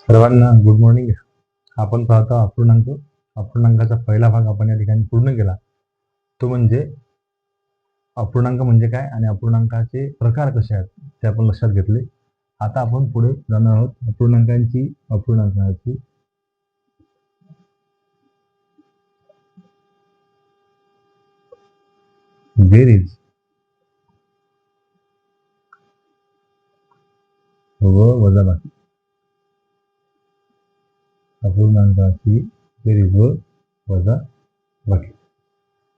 सर्वांना good morning. आपण पाहतो अपूर्णांक. अपूर्णांकाचा पहिला भाग आपण या ठिकाणी पूर्ण केला. तो म्हणजे अपूर्णांक म्हणजे काय आणि अपूर्णांकाचे प्रकार कसे आहेत ते आपण लक्षात घेतले. आता आपण पुढे जाणार आहोत अपूर्णांकाची बेरीज व वजाबाकी. अपूर्णांकाची बेरीज व वजाबाकी.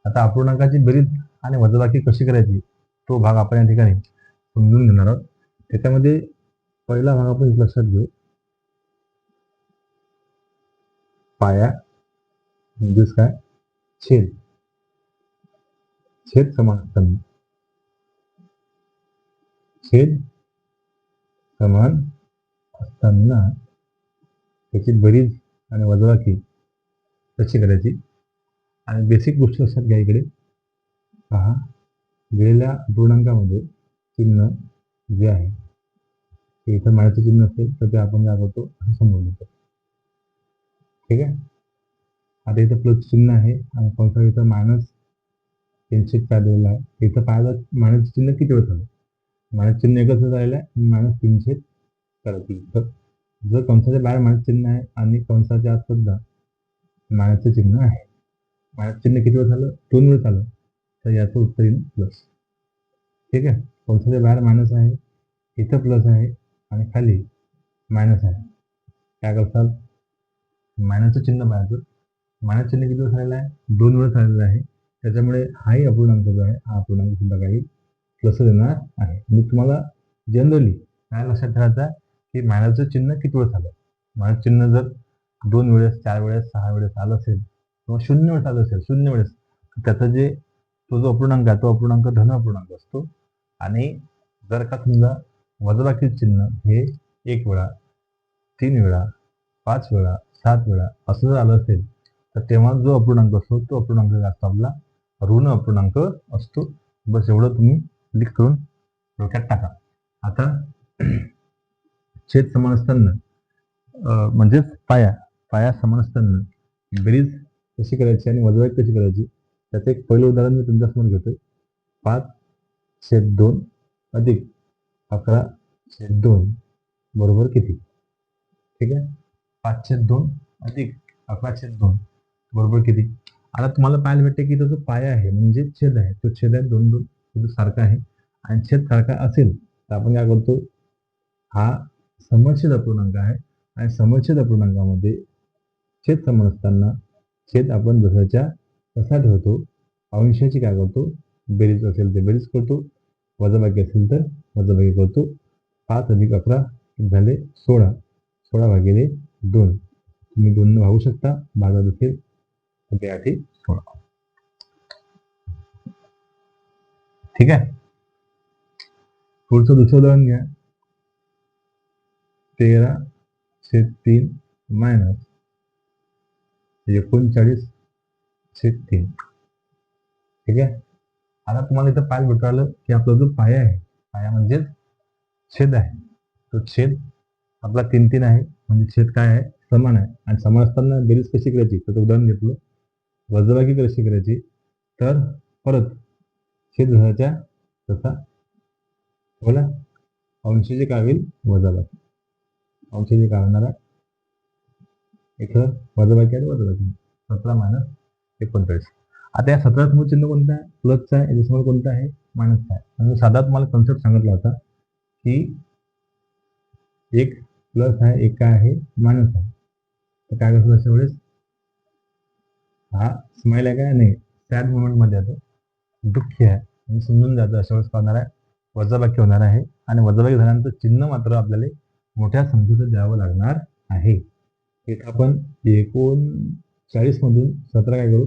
आता अपूर्णांकाची बेरीज आणि वजाबाकी कशी करायची तो भाग आपण या ठिकाणी समजून घेणार आहोत. त्याच्यामध्ये पहिला भाग आपण लक्षात घेऊ. पाया म्हणजेच काय? छेद. छेद समान असताना त्याची बेरीज आणि वजाबाकी कशी करायची आणि बेसिक गोष्टी लक्षात घ्या. इकडे पहा, दिलेल्या अपूर्णांकामध्ये चिन्ह जे आहे ते इथं मायनसचं चिन्ह असेल तर ते आपण काय करतो असं समोर लिहितो. ठीक आहे. आता इथं प्लस चिन्ह आहे आणि कंसात इथं मायनस 304 दिलेला आहे. इथं पाहिलं मायनस चिन्ह किती वेळ झालं? मायनस चिन्ह एकच झालेलं आहे, मायनस 333. तर जर कंसाच्या बाहेर मायनस चिन्ह आहे आणि कंसाच्या आत सुद्धा मायनसचं चिन्ह आहे, मायनस चिन्ह किती वेळ झालं? 2 वेळ झालं, तर याचं उत्तर येईल प्लस. ठीक आहे. कंसाच्या बाहेर मायनस आहे, इथं प्लस आहे आणि खाली मायनस आहे. काय करताल? मायनसचं चिन्ह पाहायचं. मायनस चिन्ह किती वेळ झालेलं आहे? 2 वेळ झालेलं आहे. त्याच्यामुळे हाही अपूर्णांक जो आहे हा अपूर्णांक सुद्धा काही प्लस येणार आहे. म्हणजे तुम्हाला जनरली काय लक्षात ठेवायचं आहे की मायनसचं चिन्ह किती वेळ झालं. मायनस चिन्ह जर 2 वेळेस, 4 वेळेस, 6 वेळेस आलं असेल किंवा 0 वेळेस आलं असेल, 0 वेळेस, त्याचा तो जो अपूर्णांक आहे तो अपूर्णांक धन अपूर्णांक असतो. आणि जर का समजा वजाबाकी चिन्ह हे 1 वेळा, 3 वेळा, 5 वेळा, 7 वेळा असं जर आलं असेल तर तेव्हा जो अपूर्णांक असतो तो अपूर्णांक जास्त आपला ऋण अपूर्णांक असतो. बस एवढं तुम्ही क्लिक करून डोक्यात टाका. आता छेद समान असताना म्हणजेच पाया समान असताना बेरीज कशी करायची आणि वजाबाकी कशी करायची त्याचं एक पहिलं उदाहरण मी तुमच्यासमोर घेतोय. 5/2 अधिक 11/2 बरोबर किती? ठीक आहे. 5/2 अधिक 11/2 बरोबर किती? आता तुम्हाला पाहायला भेटते की तो जो पाया आहे म्हणजे छेद आहे, तो छेद आहे 2 सारखा आहे आणि छेद सारखा असेल तर आपण काय करतो, हा समछेद अपूर्णांक आहे आणि समछेद अपूर्णांकामध्ये छेद समान असताना छेद आपण जसाच्या तसा ठेवतो. अंशाची काय करतो? बेरीज असेल तर बेरीज करतो, वजाबाकी असेल तर वजाबाकी करतो. 5 अधिक 11 झाले 16. 16/2 तुम्ही 2 भागू शकता. भागात असेल तर ते 8 16. ठीक आहे. पुढचं दुसरं उदाहरण घ्या. 13/3 मायनस 39/3. ठीक आहे. आता तुम्हाला इथं पाहायला भेटू राहिलं की आपला जो पाया आहे, पाया म्हणजेच छेद आहे, तो छेद आपला 3 आहे म्हणजे छेद काय आहे? समान आहे. आणि समान असताना बेरीज कशी करायची तर उदाहरण घेतलं. वजाबाकी कशी करायची तर परत छेद जसाच्या तसा बोला. अंशाची काय होईल? वजाबाकी. अंशाची काय होणार आहे? इथं वजाबाकी आहे, वजाबाकी 17 - 39. आता या 17 समोर चिन्ह कोणतं आहे? प्लसचं आहे. याच्यासमोर कोणतं आहे? मायनसचं आहे. म्हणजे साधा तुम्हाला कन्सेप्ट सांगितला होता की एक प्लस आहे, एक काय आहे? मायनस आहे. तर काय करतो अशा वेळेस? हा स्माइल आहे काय? नाही, सॅड मुवमेंट मध्ये येतो, दुःखी आहे आणि समजून जातं. अशा वेळेस होणार आहे वजाबाकी होणार आहे आणि वजाबाकी झाल्यानंतर चिन्ह मात्र आपल्याला मोठ्या संख्येचं द्यावं लागणार आहे. इथं आपण 39 मधून 17 काय करू?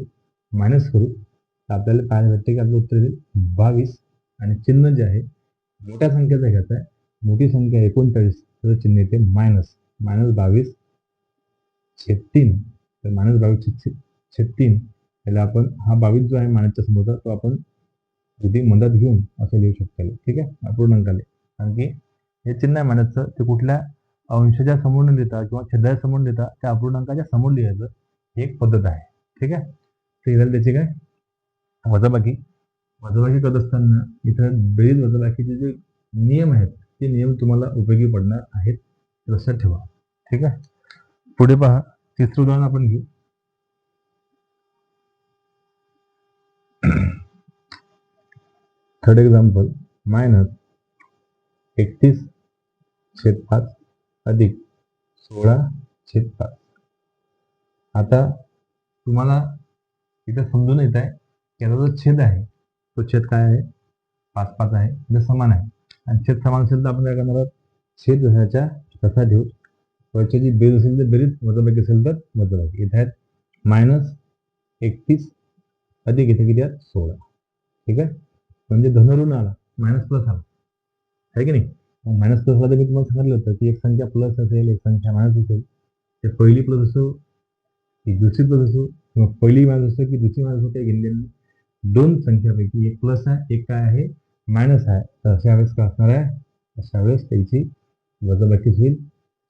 मायनस करू. तर आपल्याला पाहायला भेटते की आपलं उत्तर येईल 22 आणि चिन्ह जे आहे मोठ्या संख्येचं घ्यायचं आहे. मोठी संख्या 39 तर चिन्ह येते मायनस. -22/3 तर -22/3 याला आपण हा 22 जो आहे मायनसच्या समोरचा तो आपण अगदी मदत घेऊन असं लिहू शकतो. ठीक आहे. अपूर्णांकाले कारण की हे चिन्ह आहे मायनसचं ते कुठल्या अंशाच्या समोर न देता किंवा छेदाच्या समोर देता त्या अपूर्णांकाच्या समोर लिहायचं, ही एक पद्धत आहे. ठीक आहे. तर इथं त्याची काय वजाबाकी करत असताना इथं बेरीज वजाबाकीचे जे नियम आहेत ते नियम तुम्हाला उपयोगी पडणार आहेत, लक्षात ठेवा. ठीक आहे. पुढे पहा, तिसरं उदाहरण आपण घेऊ. थर्ड एक्झाम्पल, -31/5 अधिक 16/5. आता तुम्हाला इथं समजून येत आहे की याचा जो छेद आहे तो छेद काय आहे, 5 आहे, म्हणजे समान आहे. आणि छेद समान असेल तर आपण काय करणार आहोत, छेद जसाच्या तसा ठेवू. वरची जी बेरीज असेल तर बेरीज, वजाबाकी असेल तर वजाबाकी. इथे आहेत -31 अधिक इथे किती आहेत 16. ठीक आहे. म्हणजे धन ऋण आला, मायनस प्लस आला, आहे की नाही. मायनस प्लस आला तर मी तुम्हाला सांगितलं होतं की एक संख्या प्लस असेल, एक संख्या मायनस असेल, ते पहिली प्लस असो की दुसरी प्लस असो, किंवा पहिली मायनस असो की दुसरी मायनस असो, काही घेणं देणं नाही. दोन संख्यापैकी एक प्लस आहे, एक काय आहे, मायनस आहे. तर अशा वेळेस काय असणार आहे, अशा वेळेस त्याची वजाबाकी होईल.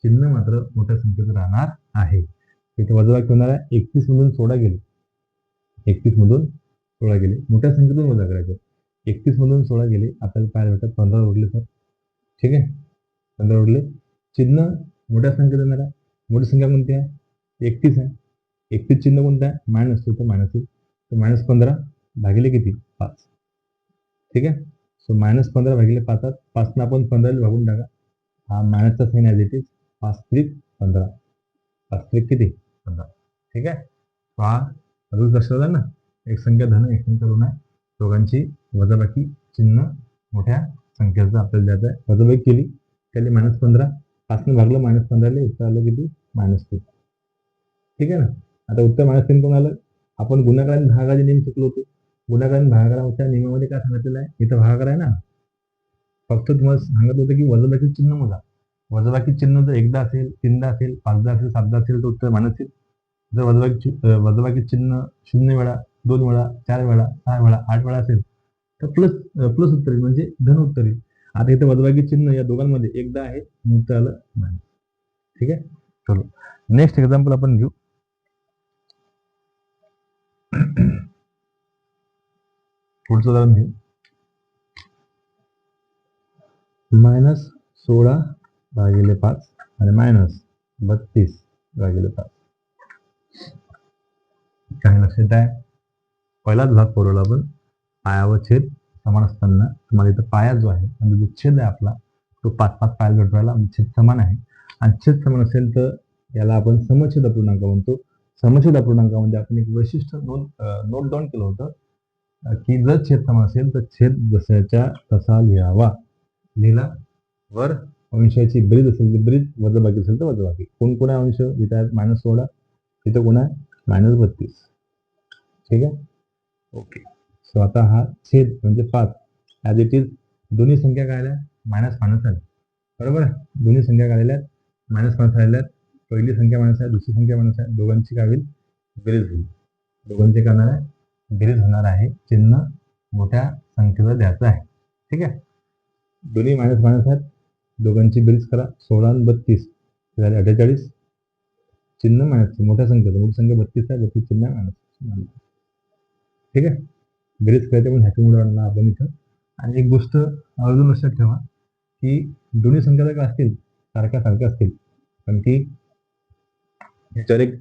चिन्ह मात्र मोठ्या संख्येचं राहणार आहे. इथे वजाबाकी होणार आहे. 31 मधून 16 गेले, 31 मधून 16 गेले, मोठ्या संख्येतून वजा करायचं. 31 मधून 16 गेले, आपल्याला पाहायला भेटतात 15 उरले सर. ठीक आहे. 15 उरले. चिन्ह मोठ्या संख्येत येणार आहे. मोठी संख्या कोणती आहे, 31 आहे. 31 चिन्ह कोणतं आहे, मायनस, तो मायनस येईल. तर -15 भागिले किती, 5. ठीक आहे. सो -15 भागिले 5, 5 आपण 15 भागून टाका. हा मायनसचा साईन ॲज इट इज, 5 त्रिक 15, 5 त्रिक किती 15. ठीक आहे. हा रूल दर्शवला ना, एक संख्या धन, एक संख्या ऋण आहे, दोघांची वजाबाकी चिन्ह मोठ्या संख्येचं आपल्याला द्यायचं आहे. वजाबाकी केली त्याला -15, 5 भागलं -15, उत्तर आलं किती, -3. ठीक आहे ना. आता उत्तर -3 कोण आलं, आपण गुणाकार आणि भागाचे नियम शिकलो होतो. गुणाकार आणि भागाकाराच्या नियमामध्ये काय सांगितलेलं आहे, इथं भागाकार आहे ना, फक्त तुम्हाला सांगितलं होतं की वजाबाकी चिन्ह मोजा. वजाबाकी चिन्ह जर एकदा असेल, तीनदा असेल, 5दा असेल, 7दा असेल तर उत्तर मायनस येईल. जर वजाबाकी चिन्ह 0 वेळा, 2 वेळा, 4 वेळा, 6 वेळा, 8 वेळा असेल तर प्लस उत्तर येईल, म्हणजे धन उत्तर येईल. आता इथे वजाबाकी चिन्ह या दोघांमध्ये एकदा आहे, उत्तर आलं मायनस. ठीक आहे. चलो नेक्स्ट एक्झाम्पल आपण घेऊ. पुढचं उदाहरण घेऊ. -16/5 आणि -32/5. काय लक्षात आहे, पहिलाच भाग सोडवला आपण. पाया व छेद समान असताना तुम्हाला इथं पाया जो आहे म्हणजे जो छेद आहे आपला तो 5 पायाला भेटवायला, छेद समान आहे. आणि छेद समान असेल तर याला आपण समछेद अपूर्णांक म्हणतो. समछेद अपूर्णांकामध्ये आपण एक वैशिष्ट्य नोट डाऊन केलं होतं की जर छेद समान असेल तर छेद जशाच्या तसा लिहावा. लिहिला. वर अंशाची बेरीज असेल तर बेरीज, वजाबाकी असेल तर वजाबाकी. कोण आहे अंश, इथं आहे -16, इथं कोण आहे -32. ठीक आहे. ओके. सो आता हा छेद म्हणजे 5 ॲज इट इज, दोन्ही संख्या काय आल्या, मायनस आल्या, बरोबर आहे. दोन्ही संख्या काय आल्या, मायनस आलेल्या. पहिली संख्या मायनस आहे, दुसरी संख्या मायनस आहे, दोघांची काय होईल, बेरीज होईल. दोघांची करणार आहे, बेरीज होणार आहे. चिन्ह मोठ्या संख्येचं द्यायचं आहे. ठीक आहे. दोन्ही मायनस आहेत, दोघांची बेरीज करा. 16 आणि 32 झाले 48. चिन्ह मायनस, मोठ्या संख्येचं, मोठी संख्या 32 आहे, 32 चिन्ह मायनस. ठीक आहे. बेरीज करायचं पण ह्याच्यामुळे आणला आपण इथं. आणि एक गोष्ट अजून लक्षात ठेवा की दोन्ही संख्या जर असतील सारख्या असतील, पण की ह्याच्यावर एक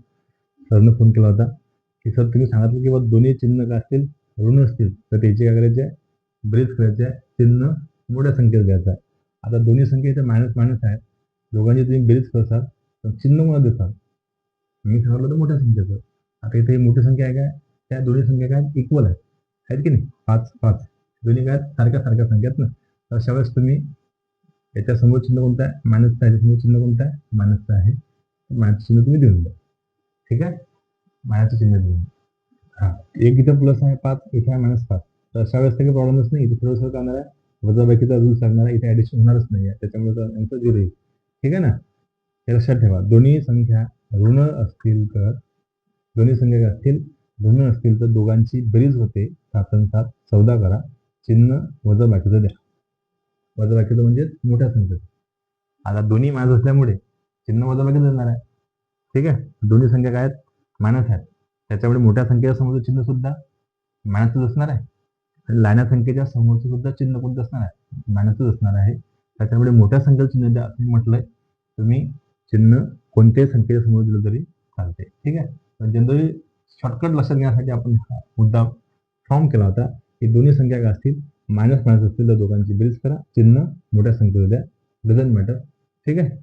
सरनं फोन केला होता की सर तुम्ही सांगितलं की दोन्ही चिन्ह काय असतील, ऋण असतील, तर त्याची काय करायची आहे, बेरीज करायची आहे. चिन्ह मोठ्या संख्येत द्यायचं आहे. आता दोन्ही संख्या इथे मायनस आहेत, दोघांची तुम्ही बेरीज करसाल तर चिन्ह मला देसाल. मी सांगितलं होतं मोठ्या संख्येचं. आता इथे मोठी संख्या आहे काय, त्या दोन्ही संख्या काय इक्वल आहेत की नाही, 5 दोन्ही काय सारख्या संख्यात ना. तर अशा वेळेस तुम्ही याच्या समोर चिन्ह कोणतं आहे, मायनसचं आहे, समोर चिन्ह कोणतं आहे, मायनसचं आहे. मायनसचं चिन्ह तुम्ही देऊन द्या. ठीक आहे. मायनसचं चिन्ह देऊन द्या. एक इथं प्लस आहे 5, इथे आहे -5. तर अशा वेळेस काही प्रॉब्लेमच नाही. इथे थोडंसं करणार आहे, वजाबाकीचा रूल सांगणार आहे, इथे ॲडिशन होणारच नाही आहे, त्याच्यामुळे यांचं 0 येईल. ठीक आहे ना. हे लक्षात ठेवा. दोन्ही संख्या ऋण असतील तर दोघांची बेरीज होते. 7 आणि 7 14 करा. चिन्ह वजाबाकीचं द्या. वजाबाकीचं म्हणजे मोठ्या संख्येचं. आता दोन्ही मायनस असल्यामुळे चिन्ह वजाबाकी देणार आहे. ठीक आहे, दोन्ही संख्या काय आहेत, मायनस आहेत. त्याच्यामुळे मोठ्या संख्येच्या समोरचं चिन्ह सुद्धा मायनसच असणार आहे आणि लहान्या संख्येच्या समोरचं सुद्धा चिन्ह कोणतं असणार आहे, मायनसच असणार आहे. त्याच्यामुळे मोठ्या संख्येचं चिन्ह द्या असं म्हटलंय. तुम्ही चिन्ह कोणत्याही संख्येच्या समोर दिलं तरी चालते. ठीक आहे, जनरली शॉर्टकट लक्षात घेण्यासाठी आपण हा मुद्दा फॉर्म केला होता की दोन्ही संख्या काय असतील, मायनस मायनस असतील तर दोघांची बेरीज करा, चिन्ह मोठ्या संख्येचं द्या, डझंट मॅटर. ठीक आहे,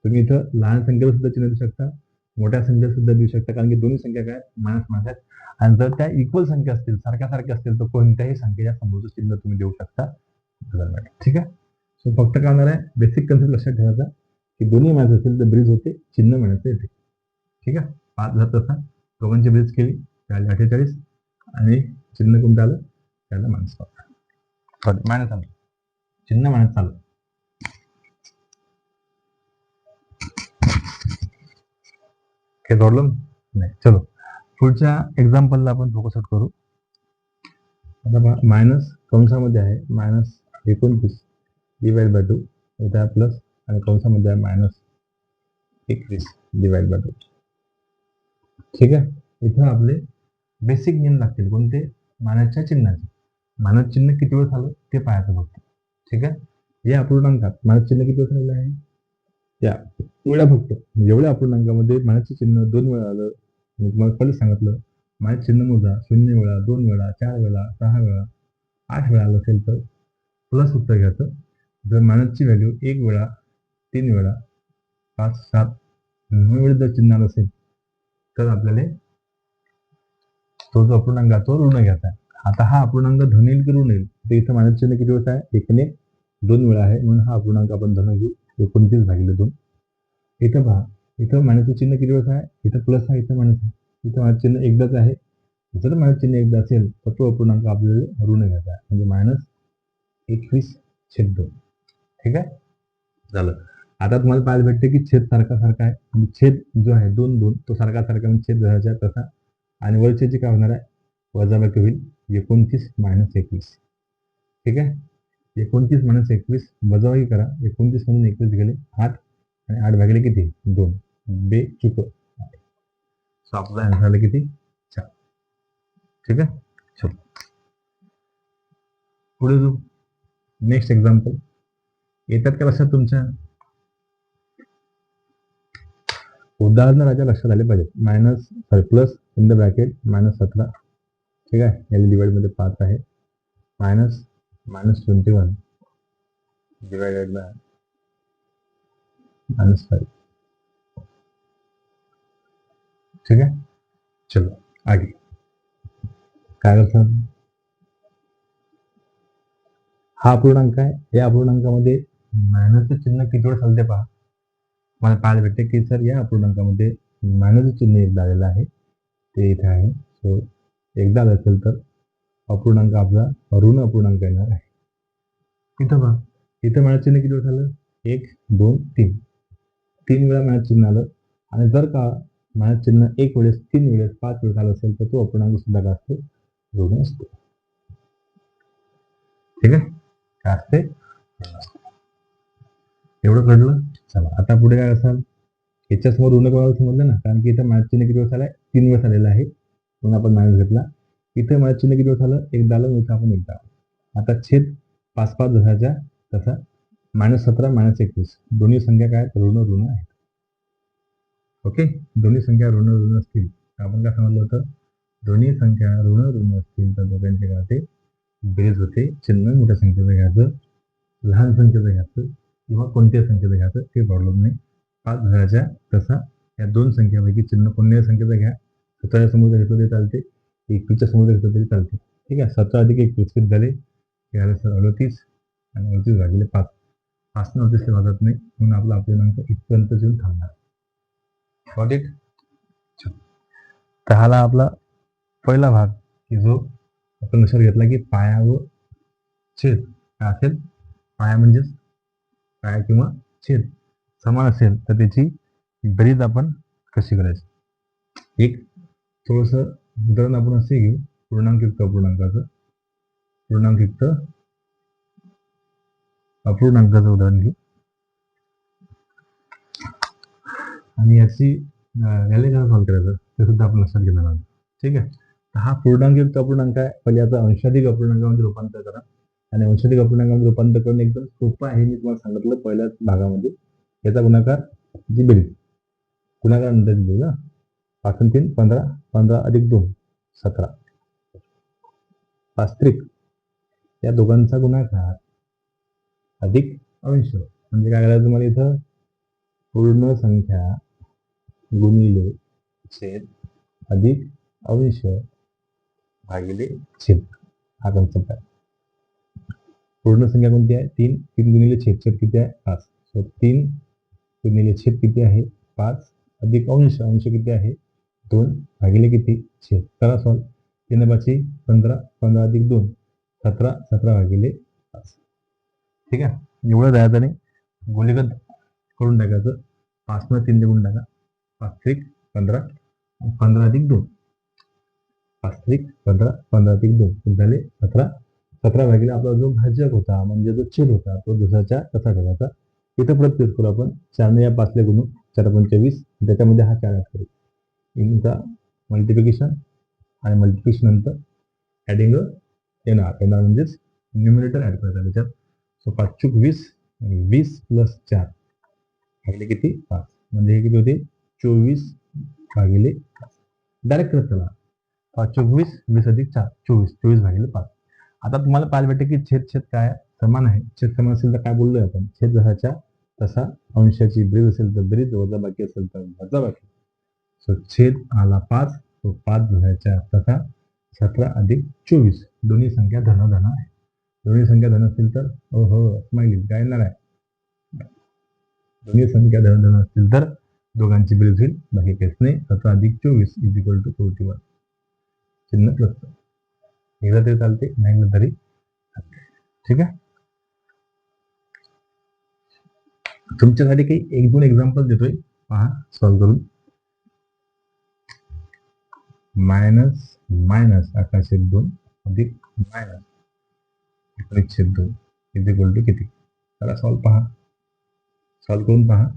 तुम्ही इथं लहान संख्येला सुद्धा चिन्ह देऊ शकता, मोठ्या संख्येला सुद्धा देऊ शकता, कारण की दोन्ही संख्या काय मायनस मायनस आहेत. आणि जर त्या इक्वल संख्या असतील, सारख्या असतील, तर कोणत्याही संख्येच्या समोरचं चिन्ह तुम्ही देऊ शकता. ठीक आहे, सो फक्त काय होणार आहे, बेसिक कन्सेप्ट लक्षात ठेवायचा की दोन्ही मायनस असतील तर ब्रिज होते, चिन्ह मायनस येते. ठीक आहे, 5 झालं तसा दोघांची ब्रिज केली त्याला 48 आणि चिन्ह कोणतं आलं त्याला मायनस मायनस आलं, चिन्ह मायनस आलं. काही प्रॉब्लेम नाही. चलो पुढच्या एक्झाम्पलला आपण फोकस आउट करू. आता मायनस कंसामध्ये आहे मायनस 29 डिवाइड बाय 2, इथे आहे प्लस आणि कंसामध्ये आहे मायनस 21 डिवाइड बाय 2. ठीक आहे, इथं आपले बेसिक नियम लागतील कोणते, मायनसच्या चिन्हाचे. मायनस चिन्ह किती वेळ झालं ते पाहायचं फक्त. ठीक आहे, या अपूर्णांकात मायनस चिन्ह किती वेळ झालेलं आहे, या वेळा फक्त एवढ्या अपूर्णांकामध्ये मायनसचे चिन्ह 2 वेळा आलं. मी तुम्हाला पहिलं सांगितलं मायनस चिन्ह मोजा, 0 वेळा, 2 वेळा, 4 वेळा, 6 वेळा, 8 वेळा आलं असेल तर प्लस उत्तर घ्यायचं. जर मायनसची व्हॅल्यू 1 वेळा, 3 वेळा, 5, 7, 9 वेळेस जर चिन्ह आलं असेल तर आपल्याला तो जो अपूर्णांक आहे तो ऋण घ्यायचा आहे. आता हा अपूर्णांक धन येईल की ऋण येईल, तर इथं मायनस चिन्ह किती वेळेस आहे, 1 ने 2 वेळा आहे, म्हणून हा अपूर्णांक आपण धन घेऊ, 29 भागिले 2. इथं पहा, इथं मायनसचं चिन्ह किती वेळेस आहे, इथं प्लस आहे, इथं मायनस आहे. इथं मायनस चिन्ह एकदाच आहे, जर मायनस चिन्ह एकदा असेल तर तो अपूर्णांक आपल्याला ऋण घ्यायचा आहे, म्हणजे मायनस 21/2. ठीक आहे, झालं. आता तुम्हाला पाहायला भेटते की छेद सारखा आहे, म्हणजे छेद जो आहे 2 तो सारखा म्हणजे छेद धरायचा तसा, आणि वरचे काय होणार आहे, वजाबाकी होईल 29 - 21. ठीक आहे, 29 - 21 वजाबाकी करा, 29 मधून 21 गेले 8 आणि 8 भागिले किती 2, बे चुक. आपला आन्सर आलं किती 4. ठीक आहे, चलो पुढे जाऊ. नेक्स्ट एक्झाम्पल येतात का लक्षात तुमच्या, उदाहरण राजा लक्षात आले पाहिजे. Minus plus in the bracket -17. ठीक आहे, याला डिवाइड मध्ये 5 आहे, मायनस -21 डिवाइडेड बाय -5. ठीक आहे, चलो आगे काय करतात. हा अपूर्णांक आहे, या अपूर्णांकामध्ये मायनसचे चिन्ह किती वेळ चालते पहा. मला पाहायला भेटते की सर या अपूर्णांकामध्ये मायनसचे चिन्ह एकदा आलेलं आहे, ते इथे आहे. सो एकदा आलं असेल तर अपूर्णांक आपला ऋण अपूर्णांक येणार आहे. इथं पहा, इथं मायनस चिन्ह किती वेळ झालं, 1, 2, 3, 3 वेळा मायनस चिन्ह आलं. आणि जर का मायनस चिन्ह 1 वेळेस, 3 वेळेस, 5 वेळेस आलं असेल तर तो अपूर्णांक सुद्धा काय असतो, ऋण असतो. ठीक आहे, काय असते, एवढं कळलं. चला आता पुढे काय असाल, याच्यासमोर ऋण कोणाला समजलं ना, कारण की इथं मायनस चिन्ह किती वेळेस आलाय, 3 वेळेस आलेला आहे, म्हणून आपण मायनस घेतला. इथं मायनस चिन्ह किती वेळेस आलं, एकदा आलं, इथं आपण एकदा. आता छेद 5 जसाच्या तसा, -17 - 21 दोन्ही संख्या काय ऋण आहेत. ओके, दोन्ही संख्या ऋण असतील तर आपण काय समजलं होतं, दोन्ही संख्या ऋण असतील तर दोघांचे काय होते, बेरीज होते. चिन्ह मोठ्या संख्येचं घ्यायचं, लहान संख्येचं घ्यायचं किंवा कोणत्याही संख्येचं घ्यायचं, ते प्रॉब्लेम नाही. 5 घराच्या तसा या दोन संख्यापैकी चिन्ह कोणत्याही संख्येचं घ्या, 17च्या समोर घेतलं तरी चालते, 21च्या समोर घेतलं तरी चालते. ठीक आहे, 17 अधिक 21 किती झाले, झाले सर 38 आणि 38 भागिले 5, 5 ने 38 वाजत नाही, म्हणून आपला अपूर्णांक इथपर्यंत येऊन थांबणार. Got it. तर हाला आपला पहिला भाग की जो आपण लक्षात घेतला की पाया व छेद काय असेल, पाया म्हणजेच पाया किंवा छेद समान असेल तर त्याची बेरीज आपण कशी करायची. एक थोडस उदाहरण आपण असे घेऊ, पूर्णांकयुक्त अपूर्णांकाचं, पूर्णांकयुक्त अपूर्णांकाचं उदाहरण घेऊ. आणि याची याला कसं सॉल्व्ह करायचं ते सुद्धा आपण लक्षात घेणार आहोत. ठीक आहे. तर हा पूर्णांकयुक्त अपूर्णांक आहे. पहिले याचा अंशाधिक अपूर्णांकामध्ये रूपांतर करा आणि अंशाधिक अपूर्णांकामध्ये रूपांतर करणं एकदम सोपं आहे. मी तुम्हाला सांगितलं पहिल्याच भागामध्ये. याचा गुणाकार जी बेरीज गुणाकार नंतर दिली ना 5 आणि 3 15 15 अधिक 2 17 वास्तविक या दोघांचा गुणाकार अधिक अंश म्हणजे काय करायचं तुम्हाला इथं पूर्ण संख्या गुणिले छेद अधिक अंश भागिले छेद हा कन्सेप्ट आहे. पूर्ण संख्या कोणती आहे 3 3 गुणिले छेद छेद किती आहे 5 तर 3 गुणिले छेद किती आहे 5 अधिक अंश अंश किती आहे 2 भागिले किती छेद करा सॉल्व 3 5 15 15 अधिक 2 17 17 भागिले 5. ठीक आहे. एवढं द्यायचं नाही गुणिले करून टाकायचं 5 न 3 गुणून टाका 5 एक 15 15 अधिक 2 5 एक 15 15 अधिक 2 झाले 17 17 भागिले आपला जो भाजक होता म्हणजे जो छेद होता तो जसाच्या तसा ठेवायचा. इथं परत तेच करू आपण 4 ने या 5 गुणू 4 पंचे 20 त्याच्यामध्ये हा 4 ऍड करू इंचा मल्टिप्लिकेशन आणि मल्टिप्लिकेशन नंतर ॲडिंग येणार म्हणजेच न्यूमरेटर ऍड करायचा त्याच्यात. सो 5 चूक 20 20 प्लस 4 भागिले किती 5 म्हणजे हे किती होते 24 भागिले 5 डायरेक्ट करत चला 5 चूक 20 20 अधिक 4 24 24 भागिले 5. आता तुम्हाला पाहायला भेटते की छेद छेद काय समान आहे. छेद समान असेल तर काय बोललोय आपण छेद जसाच्या तसा अंशाची बेरीज असेल तर बेरीज वजाबाकी असेल तर वजाबाकी. सो छेद आला 5 तो 5 जसाच्या तसा 17 अधिक 24 दोन्ही संख्या धन धन आहे. दोन्ही संख्या धन असतील तर हो स्माइली काय येणार आहे. दोन्ही संख्या धन धन असतील तर दोघांची बेरीज होईल बाकी काहीच नाही. 17 अधिक 24 इज इक्वल टू 41 चिन्ह प्लस एकदा तरी चालते नाही तरी ठीक आहे. तुमच्यासाठी काही 1-2 एक्झाम्पल देतोय पहा सॉल्व्ह करून. मायनस मायनस 11/2 अधिक मायनस 19/2 इज इक्वल टू किती. चला सॉल्व्ह पहा सॉल्व्ह करून पहा.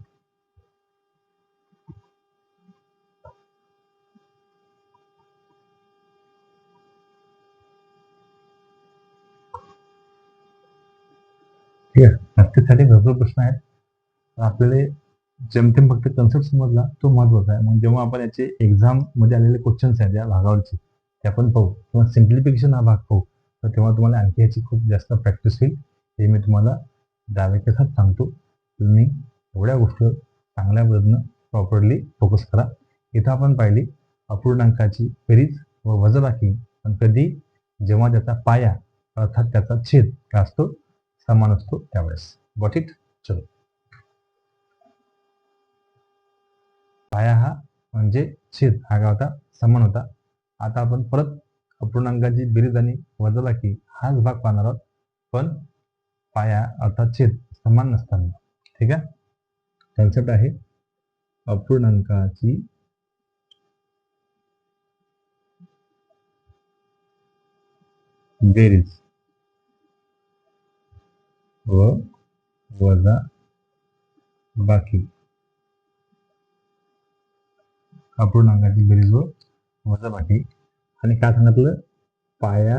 ठीक आहे. प्रत्येकासाठी भरपूर प्रश्न आहेत. आपल्याला जेमतेम फक्त कन्सेप्ट समजला तो महत्वाचा आहे. मग जेव्हा आपण याचे एक्झाम मध्ये आलेले क्वेश्चन्स आहेत या भागावरचे ते आपण पाहू किंवा सिम्प्लिफिकेशन हा भाग पाहू तर तेव्हा तुम्हाला आणखी याची खूप जास्त प्रॅक्टिस होईल. हे मी तुम्हाला दाव्याच्या साथ सांगतो. तुम्ही एवढ्या गोष्टी चांगल्या पद्धतीनं प्रॉपरली फोकस करा. इथं आपण पाहिली अपूर्णांकाची बेरीज व वजाबाकी पण कधी जेव्हा त्याचा पाया अर्थात त्याचा छेद काय असतो समान असतो त्यावेळेस. Got it. चलो पाया हा म्हणजे छेद हा काय होता समान होता. आता आपण परत अपूर्णांकाची बेरीज आणि वजाबाकी हाच भाग पाहणार आहोत पण पाया अर्थात छेद समान नसताना. ठीक आहे. कन्सेप्ट आहे अपूर्णांकाची बेरीज व वजा बाकी अपूर्णांकाची बेरीज व वजाबाकी आणि काय सांगितलं पाया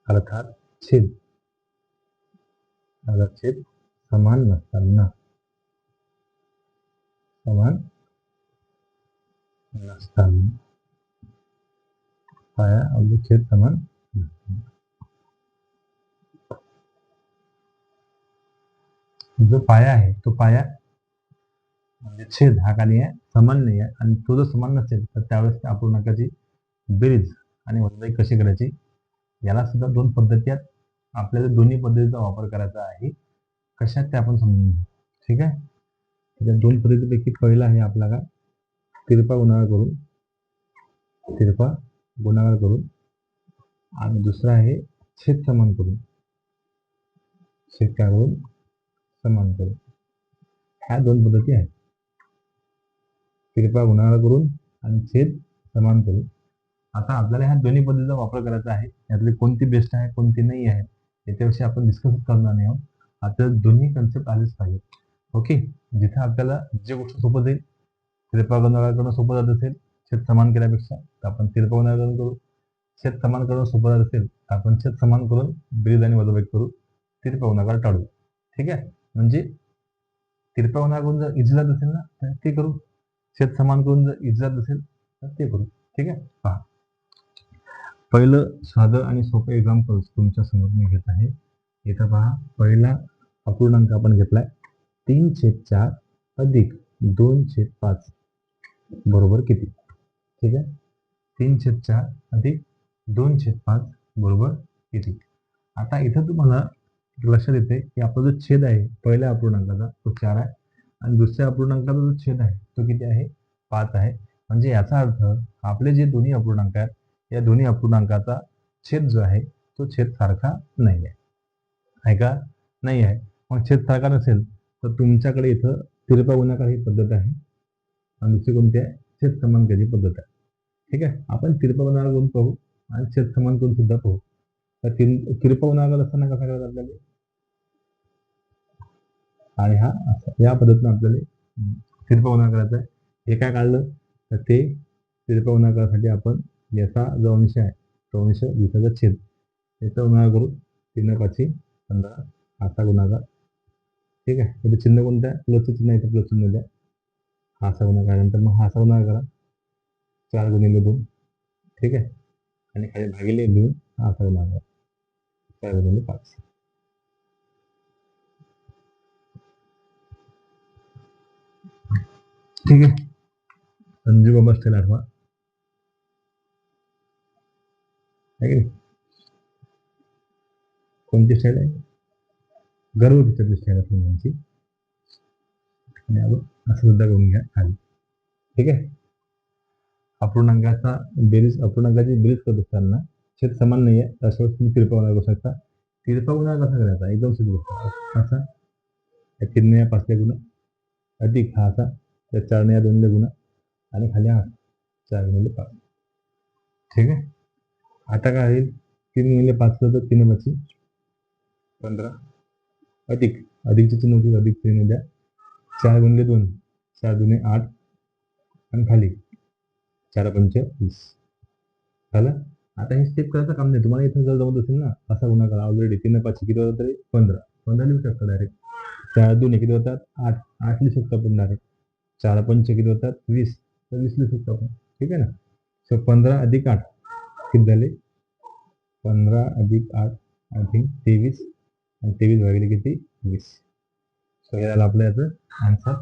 अर्थात छेद छेद समान नसताना पाया और छेद समान जो पाया आहे तो पाया म्हणजे छेद हा खाली आहे समान नाही आहे आणि तो जर समान नसेल तर त्यावेळेस अपूर्णांकाची बेरीज आणि वजाबाकी कशी करायची याला सुद्धा 2 पद्धती आहेत. आपल्याला दोन्ही पद्धतीचा वापर करायचा आहे. कशात ते आपण समजून घेऊ. ठीक आहे. त्या 2 पद्धतीपैकी पहिला आहे आपला काय तिरपा गुणाकार करून आणि दुसरा आहे छेद समान करून समान करून. ह्या 2 पद्धती आहेत. तिरपा गुणाकार करून आणि छेद समान करून. आता आपल्याला ह्या दोन्ही पद्धतीचा वापर करायचा आहे. यातली कोणती बेस्ट आहे कोणती नाही आहे याच्याविषयी आपण डिस्कस करणार नाही आहोत. आपल्याला दोन्ही कन्सेप्ट आलेच पाहिजे. ओके. जिथे आपल्याला जे गोष्ट सोपं जाईल तिरपा गुणाकार करणं सोपं जात असेल छेद समान केल्यापेक्षा, तर आपण तिरपा गुणाकार करू. छेद समान करणं सोपं जात असेल तर आपण छेद समान करून बेरीज आणि वजाबाकी करू. तिरपा गुणाकार टाळू. ठीक आहे. म्हणजे तिरपा गुणाकार करून जर इझी जात असेल ना तर ते करू. छेद समान करून जर इझी जात असेल तर ते करू. ठीक आहे. पहा, पहिलं साधं आणि सोपं एक्झाम्पल तुमच्या समोर मी घेत आहे. इथं पहा, पहिला अपूर्णांक आपण घेतलाय 3/4 अधिक 2/5 बरोबर किती. ठीक आहे. 3/4 अधिक 2/5 बरोबर किती. आता इथं तुम्हाला लक्षात येते की आपला जो छेद आहे पहिल्या अपूर्णांकाचा तो 4 आहे आणि दुसऱ्या अपूर्णांकाचा जो छेद आहे तो किती आहे, 5 आहे. म्हणजे याचा अर्थ आपले जे दोन्ही अपूर्णांक आहेत या दोन्ही अपूर्णांकाचा छेद जो आहे तो छेद सारखा नाही आहे का, नाही आहे. मग छेद सारखा नसेल तर तुमच्याकडे इथं तिरपा गुणाकार ही पद्धत आहे आणि दुसरी कोणती आहे, छेद समान करायची पद्धत आहे. ठीक आहे. आपण तिरपा गुणाकार करून पाहू आणि छेद समान करून सुद्धा पाहू. तर तिरपा गुणाकार असताना कसा करायचा आपल्याला, आणि हा या पद्धतीने आपल्याला तिरपा गुणाकार करायचा आहे. हे काय काढलं तर ते तिरपा गुणाकारासाठी आपण याचा जो अंश आहे तो अंश दुसऱ्याचा छेद याचा गुणाकार करू. 3×5=15 असा गुणाकार. ठीक आहे. त्याचं चिन्ह कोणतं आहे, प्लसचं चिन्ह आहे, प्लस चिन्ह द्या. हा असा गुणाकार, नंतर मग हा असा गुणाकार करा 4×2. ठीक आहे. आणि खाली भागिले 2 हा असा गुणाकार 4×5. ठीक आहे. संजू बाबा स्टाईल आठवा आहे की कोणती स्टाईल आहे, गर्व पिक्चरची स्टाईल असते त्यांची. आणि आपण असं सुद्धा करून घ्या खाली. ठीक आहे. अपूर्णांकाचा अपूर्णांकाची बेरीज करत असताना छेद समान नाही आहे, अशा वेळेस तुम्ही तिरपा गुणाकार करू शकता. तिरपा गुणाकार कसा करायचा, एकदम सोपी गोष्ट. असा 3 या 5 गुणा अधिक हा असा त्या 4 या 2 गुणा आणि खाली हा 4×5. ठीक आहे. आता काय होईल, 3×5 तर 3×5=15 अधिक अधिकचे चिन्ह होते, अधिक 3 द्या. 4×2 4×2=8 आणि खाली 4×5=20 झालं. आता हे स्टेप करायचं काम नाही, तुम्हाला इथं जर जमत असेल ना असा गुणाकार ऑलरेडी 3×5 किती होतात तरी 15 लिहू शकता डायरेक्ट. 4×2 किती होतात 8 8 लिहू शकतो आपण डायरेक्ट. 4×5 किती होतात 20 तर 20 लिहू शकतो आपण. ठीक आहे ना. सो 15 अधिक 8 किती झाले, 15 अधिक 8 अधिक 23 आणि 23 भागिले किती 20. सो हे झालं आपलं याचं आन्सर.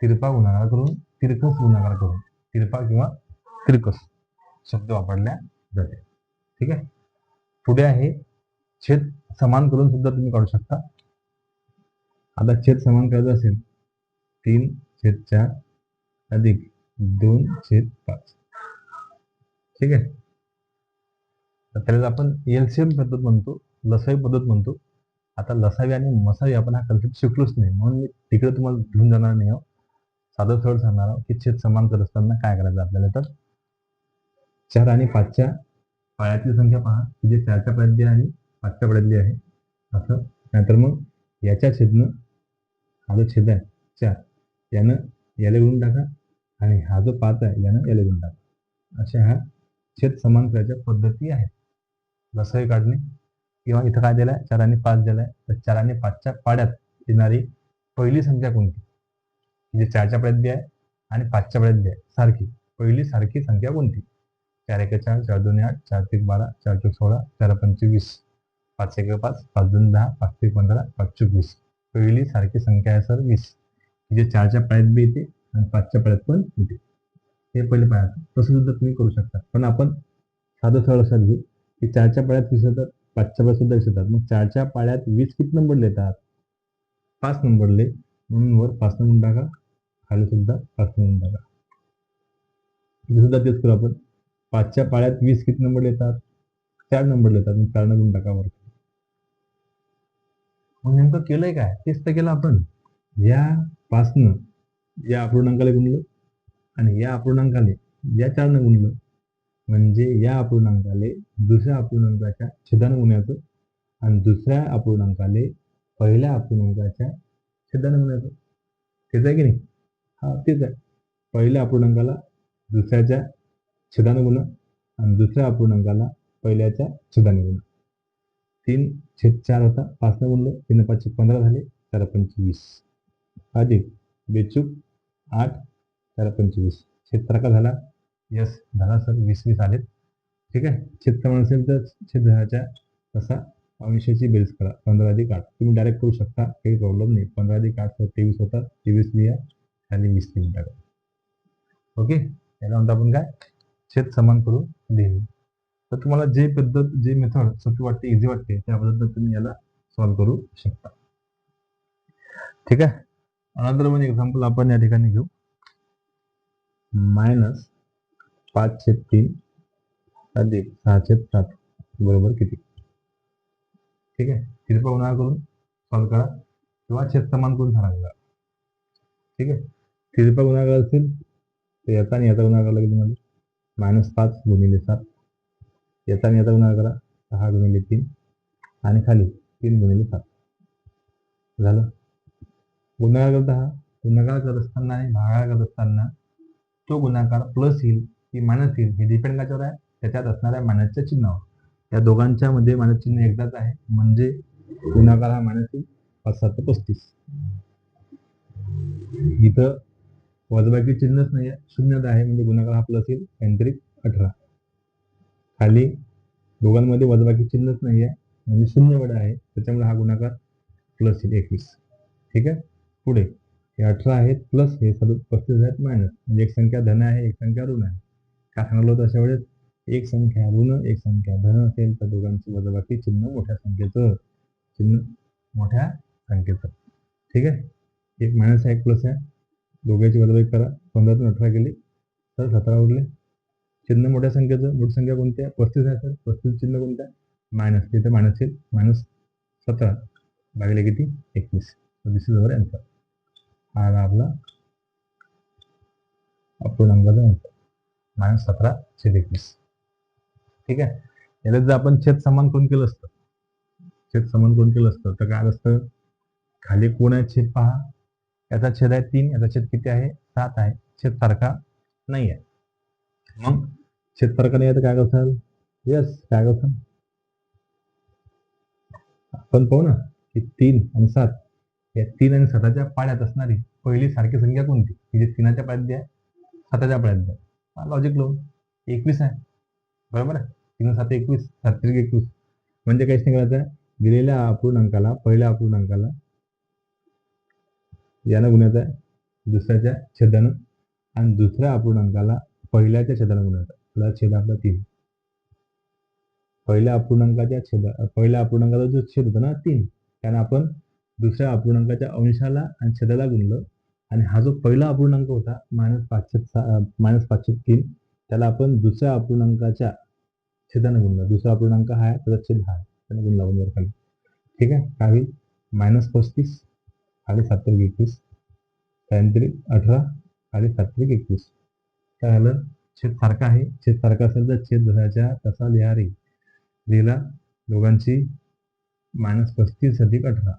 तिरपा गुणाकार करून तिरकस गुणाकार करून, तिरपा किंवा तिरकस शब्द वापरल्या जाते. ठीक आहे. पुढे आहे छेद समान करून सुद्धा तुम्ही काढू शकता. आता छेद समान करायचं असेल 3/4 अधिक 2/5. ठीक आहे. तर त्याला आपण एलसीएम पद्धत म्हणतो, लसावी पद्धत म्हणतो. आता लसावी आणि मसावी आपण हा कन्सेप्ट शिकलोच नाही, म्हणून मी तिकडे तुम्हाला घेऊन जाणार नाही आहोत. साधं सरळ सांगणार आहोत की छेद समान करत असताना काय करायचं आपल्याला. तर 4 आणि 5च्या पायातली संख्या पहा, की जे 4च्या पायातली आणि 5च्या पायातली आहे असं. नाहीतर मग याच्या छेदनं हा जो छेद आहे 4 यानं याला गुणून टाका आणि हा जो 5 आहे यानं याला गुणून टाका. अशा ह्या छेद समान करायच्या पद्धती आहेत. लसावी काढणे किंवा इथं काय दिलं आहे 4 आणि 5 दिलं आहे, तर 4 आणि 5च्या पाड्यात येणारी पहिली संख्या कोणती, जे 4च्या पाड्यातली आहे आणि 5च्या पाड्यातली आहे सारखी, पहिली सारखी संख्या कोणती. 4×1=4 4×2=8 4×3=12 4×4=16 4×5=20 5×1=5 5×2=10 5×3=15 5×4=20. पहिली सारखी संख्या आहे सर 20, जे 4च्या पाड्यात बी येते आणि 5च्या पाड्यात पण येते. हे पहिले पाहायचं. तसं सुद्धा तुम्ही करू शकता, पण आपण साधं सरळ लक्षात घेऊ की 4च्या पाड्यात 20 येतात, 5च्या पाड्यात सुद्धा 20 येतात. मग 4च्या पाड्यात 20 किती नंबर येतात, 5 नंबरले, म्हणून वर 5 नंबर टाका, खाली सुद्धा 5 नंबर टाका. इथे सुद्धा तेच करू आपण. 5च्या पाड्यात 20 किती नंबर येतात, 4 नंबर येतात, मग 4 गुण टाका वर. मग नेमकं केलंय काय, तेच तर केलं आपण. या 5नं या अपूर्णांकाला गुणलं आणि या अपूर्णांकाले या 4नं गुणलं, म्हणजे या अपूर्णांकाले दुसऱ्या अपूर्णांकाच्या छेदानं गुणायचं आणि दुसऱ्या अपूर्णांकाले पहिल्या अपूर्णांकाच्या छेदानं गुणायचं. तेच आहे की नाही, हा तेच आहे. पहिल्या अपूर्णांकाला दुसऱ्याच्या छेदाने गुणा आणि दुसऱ्या अपूर्णांकाला पहिल्याच्या छेदाने गुणा. 3/4 होता, 5 ने गुणलं, 3 5 15 झाले, 4 5 20 अधिक बेचूक 8, 4 5 20. छेद का झाला? यस झाला सर, 20 आलेत. ठीक आहे, छेद समान असेल तर छेदाच्या तसा अंशाची बेरीज करा. 15 अधिक 8 तुम्ही डायरेक्ट करू शकता, काही प्रॉब्लेम नाही. 15 अधिक 8 23 होतात, 23 लिहा आणि 20 लिहून टाका. ओके, याला म्हणतो आपण काय? छेद समान करून लिहिणे. तर तुम्हाला जे पद्धत, जे मेथड सोपी वाटते, इझी वाटते, त्या पद्धतीने तुम्ही याला सॉल्व्ह करू शकता. ठीक आहे, अनदर वन एक्झाम्पल आपण या ठिकाणी घेऊ. -5/3 अधिक 6/7 बरोबर किती? ठीक आहे, तिरपा गुणाकार करून सॉल्व्ह करा किंवा छेद समान करून सांगा. ठीक आहे, तिरपा गुणाकार असेल तर याचा आणि याचा गुणाकार लागेल तुम्हाला. -5 × 7, याचा आणि याचा गुणाकार करा 6 × 3 आणि खाली 3 × 7 झालं. गुणाकार करता हा गुणाकार करत असताना आणि भागाकार करत असताना तो गुणाकार प्लस येईल की मायनस येईल हे डिपेंड कशावर आहे? त्याच्यात असणाऱ्या मायनसच्या चिन्हावर. या दोघांच्या मध्ये मायनस चिन्ह एकदाच आहे, म्हणजे गुणाकार हा मायनस येईल. 5 7 35. इथं वजबाकी चिन्हच नाही आहे, शून्यच आहे, म्हणजे गुणाकार हा प्लस येईल, 18. खाली दोघांमध्ये वजबाकी चिन्हच नाही आहे, म्हणजे शून्य वडा आहे, त्याच्यामुळे हा गुणाकार प्लस येईल 21. ठीक आहे, पुढे हे 18 आहेत प्लस हे 35 आहेत मायनस, म्हणजे एक संख्या धन आहे, एक संख्या ऋण आहे. काय सांगितलं होतं अशा वेळेस? एक संख्या ऋण, एक संख्या धन असेल तर दोघांची वजबाकी चिन्ह मोठ्या संख्येचं, चिन्ह मोठ्या संख्येचं. ठीक आहे, एक मायनस आहे, एक प्लस आहे, दोघांची वजबाकी करा. 15 18 गेले तर 17 उरले. चिन्ह मोठ्या संख्येचं, मोठी संख्या कोणती आहे? 35 आहे सर, 35 चिन्ह कोणतं आहे? मायनस, तिथे मायनस येईल, -17 भागिले किती? 21. दिस इज अवर आन्सर. हा आपला अपूर्णांकाचा आन्सर, -17/21. ठीक आहे, याला जर आपण छेद समान कोण केलं असतं, छेद समान कोण केलं असतं तर काय असतं? खाली कोण आहे? छेद पहा, याचा छेद आहे 3, याचा छेद किती आहे? 7 आहे. छेद सारखा नाही आहे, मग छेद सारखा नाही आहे तर काय करताल? यस, काय करताल? आपण पाहू ना की 3 आणि 7 या 3 आणि 7च्या पाड्यात असणारी पहिली सारखी संख्या कोणती? ही जी 3च्या पाड्यात द्या, 7च्या पाड्यात द्या. लॉजिक लावून 21 आहे, बरोबर आहे. 3 7 21, 7 21. म्हणजे काहीच नाही करायचं आहे, दिलेल्या अपूर्णांकाला, पहिल्या अपूर्णांकाला यानं गुणायचं आहे, दुसऱ्याच्या छेदानं, आणि दुसऱ्या अपूर्णांकाला पहिल्याच्या छेदानं गुणायचं. आपला छेद आपला 3, पहिल्या अपूर्णांकाचा जो छेद होता ना 3, त्यानं आपण दुसऱ्या अपूर्णांकाच्या अंशाला आणि छेदाला गुणलं, आणि हा जो पहिला अपूर्णांक होता -5/3, त्याला आपण दुसऱ्या अपूर्णांकाच्या छेदानं गुणलं. दुसरा अपूर्णांक हा आहे, त्याचा छेद हा आहे, त्यानं गुण लावून वर खाली. ठीक आहे, काय होईल? -35 खाली 7 21, 18 खाली 7 21. काय झालं? छेद सारखा आहे, छेद सारखा असेल तर छेद जसाच्या तसा लिहा रे. लिहिला, दोघांची -35 अधिक 18.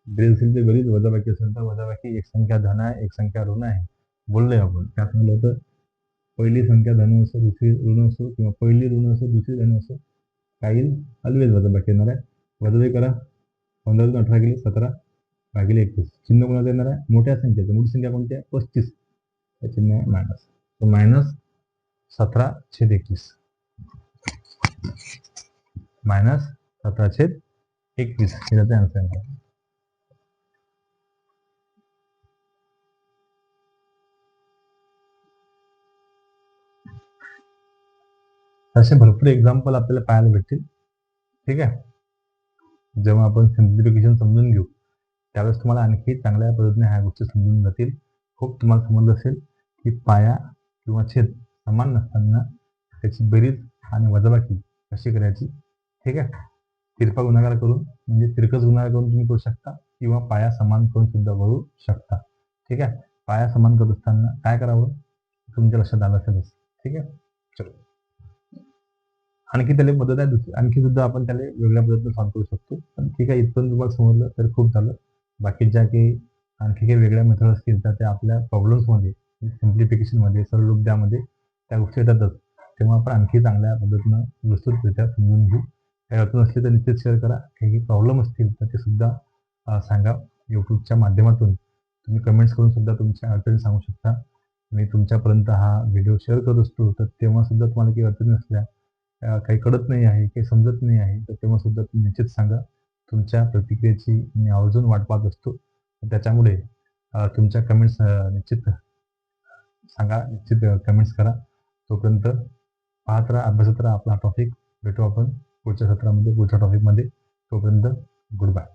बेरीज असेल तर बेरीज, वजाबाकी असेल तर वजाबाकी. एक संख्या धन आहे, एक संख्या ऋण आहे. बोललोय आपण, काय सांगितलं होतं? पहिली संख्या धन असो, दुसरी ऋण असो, किंवा पहिली ऋण असो, दुसरी धन असो, काही ऑलवेज वजाबाकी येणार आहे. वजाबाकी करा, 15 18 गेले 17 भागिले 21. चिन्ह कोणाचं येणार आहे? मोठ्या संख्येचं. मोठी संख्या कोणती आहे? 35. त्या चिन्ह आहे मायनस, -17/21. -17/21 हे त्याचा आन्सर आहे. असे भरपूर एक्झाम्पल आपल्याला पाहायला भेटतील. ठीक आहे, जेव्हा आपण सिम्प्लिफिकेशन समजून घेऊ त्यावेळेस तुम्हाला आणखी चांगल्या पद्धतीने ह्या गोष्टी समजून जातील. खूप तुम्हाला समजलं असेल की पाया किंवा छेद समान नसताना त्याची बेरीज आणि वजाबाकी कशी करायची. ठीक आहे, तिरपा गुणाकार करून, म्हणजे तिरकस गुणाकार करून तुम्ही करू शकता, किंवा पाया समान करून सुद्धा करू शकता. ठीक आहे, पाया समान करत असताना काय करावं तुमच्या लक्षात आलं असेलच. ठीक आहे, चलो आणखी त्याला पद्धत आहे दुसरी, आणखी सुद्धा आपण त्याला वेगळ्या पद्धतीने सॉल्व्ह करू शकतो. पण ठीक आहे, इथपर्यंत तुम्हाला समजलं तर खूप झालं. बाकीच्या काही आणखी काही वेगळ्या मेथड असतील तर त्या आपल्या प्रॉब्लेम्समध्ये, सिम्प्लिफिकेशनमध्ये, सरळरूपद्यामध्ये त्या गोष्टी येतातच. तेव्हा आपण आणखी चांगल्या पद्धतीनं विस्तृतरित्या समजून घेऊ. काही अडचण असली तर निश्चित शेअर करा. काही प्रॉब्लेम असतील तर ते सुद्धा सांगा. यूट्यूबच्या माध्यमातून तुम्ही कमेंट्स करून सुद्धा तुमच्या अडचणी सांगू शकता. मी तुमच्यापर्यंत हा व्हिडिओ शेअर करत असतो, तर तेव्हा सुद्धा तुम्हाला काही अडचणी असल्या, काही कळत नाही आहे, काही समजत नाही आहे, तर तेव्हा सुद्धा तुम्ही निश्चित सांगा. तुमच्या प्रतिक्रियेची मी आवर्जून वाट पाहत असतो. त्याच्यामुळे तुमच्या कमेंट्स निश्चित सांगा, निश्चित कमेंट्स करा. तोपर्यंत पाहत राहा, अभ्यासत राहा आपला टॉपिक. भेटू आपण पुढच्या सत्रामध्ये, पुढच्या टॉपिकमध्ये. तोपर्यंत गुड बाय.